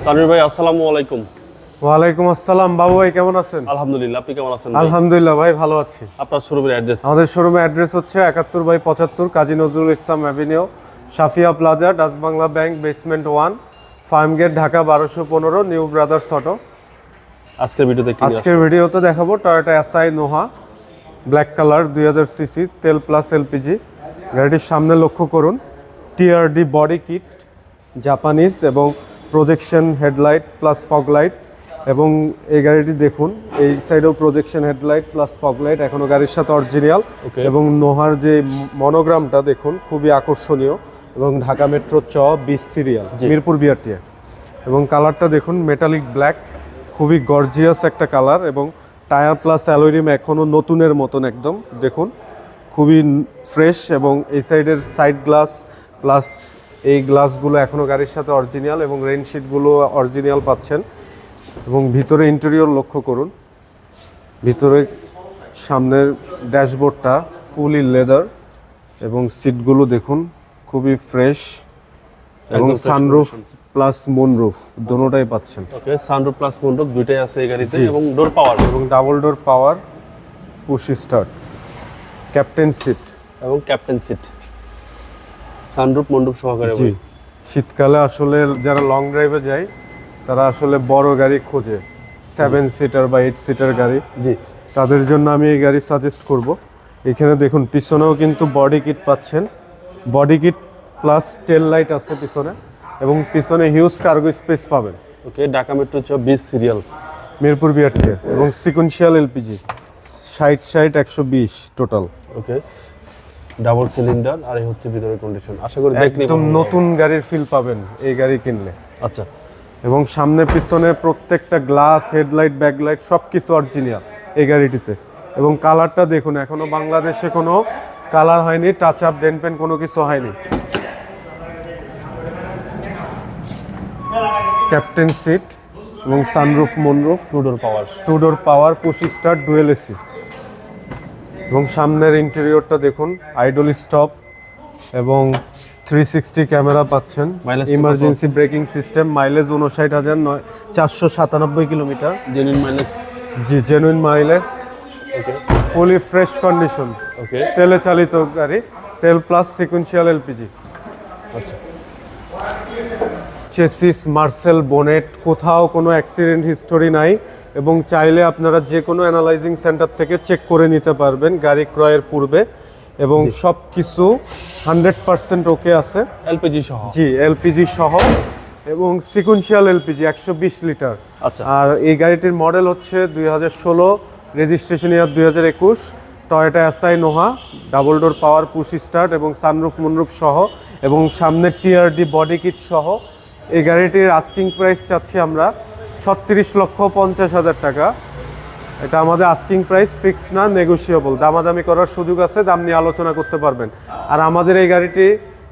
তানভীর ভাই, আসসালামু আলাইকুম। ওয়ালাইকুম আসসালাম। বাবু ভাই কেমন আছেন? আলহামদুলিল্লাহ, আপনি কেমন আছেন? আলহামদুলিল্লাহ ভাই, ভালো আছি। আপনার শোরুমের অ্যাড্রেস? আমাদের শোরুমের অ্যাড্রেস হচ্ছে 71/75 Kazi Nazrul Islam avenue, Safia plaza, Dutch Bangla bank, basement 1, farm gate, Dhaka 1215, new brothers auto. আজকের ভিডিওতে কি আজকের ভিডিওতে দেখাবো Toyota SI Noah black colour 2000 CC তেল প্লাস এলপিজি গাড়িটির সামনে লক্ষ্য করুন, টিআরডি বডি কিট, জাপানিজ এবং projection headlight plus fog light. এবং এই গাড়িটি দেখুন, এই সাইডেও projection headlight plus fog light এখনো গাড়ির সাথে অরিজিনাল। এবং নোহার যে মনোগ্রামটা দেখুন, খুবই আকর্ষণীয়। এবং Dhaka metro 20 serial, Mirpur BRTA. এবং কালারটা দেখুন, মেটালিক ব্ল্যাক, খুবই গর্জিয়াস একটা কালার। এবং টায়ার প্লাস অ্যালুমিনিয়াম এখনও নতুনের মতন একদম দেখুন, খুবই ফ্রেশ। এবং এই সাইডের সাইড গ্লাস প্লাস এই গ্লাসগুলো এখনও গাড়ির সাথে অরিজিনাল, এবং রেইনশিটগুলো অরিজিনাল পাচ্ছেন। এবং ভিতরে ইন্টেরিয়র লক্ষ্য করুন, ভিতরে সামনের ড্যাশবোর্ডটা ফুলি লেদার, এবং সিটগুলো দেখুন খুবই ফ্রেশ। এবং সানরুফ প্লাস মুনরুফ দুটোটাই পাচ্ছেন। ওকে, সানরুফ প্লাস মুনরুফ দুটোই আছে এই গাড়িতে। এবং ডোর পাওয়ার, এবং ডাবল ডোর পাওয়ার, পুশ স্টার্ট, ক্যাপ্টেন সিট এবং ক্যাপ্টেন সিট, সানরুফ মুনরুফ সহকারে। জি, শীতকালে আসলে যারা লং ড্রাইভে যায় তারা আসলে বড় গাড়ি খোঁজে, 7 সিটার বা 8 সিটার গাড়ি। জি, তাদের জন্য আমি এই গাড়ি সাজেস্ট করব। এখানে দেখুন পিছনেও কিন্তু বডি কিট পাচ্ছেন, body kit plus tail light আছে পিছনে, এবং পিছনে হিউজ কার্গো স্পেস পাবেন। Okay, Dhaka metro 20 serial, Mirpur BRTA. এবং sequential LPG 60/120 total. Okay, double cylinder. আর এই হচ্ছে ভিতরের কন্ডিশন, আশা করি দেখলে একদম নতুন গাড়ির ফিল পাবেন এই গাড়ি কিনলে। আচ্ছা, এবং সামনে পিছনে প্রত্যেকটা গ্লাস, হেডলাইট, ব্যাকলাইট সব কিছু অরিজিনাল এই গাড়িটিতে। এবং কালারটা দেখুন, এখনো বাংলাদেশে কোনো কালার হয়নি, টাচ আপ, ডেন্ট পেন্ট কোনো কিছু হয়নি। ক্যাপ্টেন সিট এবং সানরুফ মুনরুফ, টু ডোর পাওয়ার, পুশ স্টার্ট, ডুয়েল এসি। এবং সামনের ইন্টেরিয়রটা দেখুন, আইডল স্টপ এবং 360 ক্যামেরা পাচ্ছেন, emergency braking system. Mileage 59,497 kilometre, genuine mileage. জি, genuine mileage. Okay, fully fresh condition. Okay, তেলে চালিত গাড়ি, তেল প্লাস সিকুয়েন্সিয়াল এলপিজি। আচ্ছা, চেসিস, মার্সেল, বোনেট, কোথাও কোনো অ্যাক্সিডেন্ট হিস্টোরি নাই। এবং চাইলে আপনারা যে কোনো অ্যানালাইজিং সেন্টার থেকে চেক করে নিতে পারবেন গাড়ি ক্রয়ের পূর্বে। এবং সব কিছু 100% ওকে আছে, এলপিজি সহ। জি, এলপিজি সহ। এবং সিকুয়েন্সিয়াল এলপিজি 120 লিটার। আচ্ছা, আর এই গাড়িটির মডেল হচ্ছে 2016, রেজিস্ট্রেশন ইয়ার 2021, Toyota SI Noha, double door পাওয়ার, পুশ স্টার্ট এবং সানরুফ মুনরুফ সহ, এবং সামনে টিআরডি বডি কিট সহ। এই গাড়িটির আস্কিং প্রাইস চাচ্ছি আমরা 36,50,000 টাকা। এটা আমাদের আস্কিং প্রাইস, ফিক্সড না, নেগোশিয়েবল। দামাদামি করার সুযোগ আছে, দাম নিয়ে আলোচনা করতে পারবেন। আর আমাদের এই গাড়িটি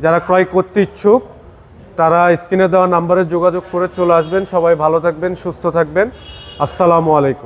যারা ক্রয় করতে ইচ্ছুক তারা স্ক্রিনে দেওয়া নাম্বারে যোগাযোগ করে চলে আসবেন। সবাই ভালো থাকবেন, সুস্থ থাকবেন। আসসালামু আলাইকুম।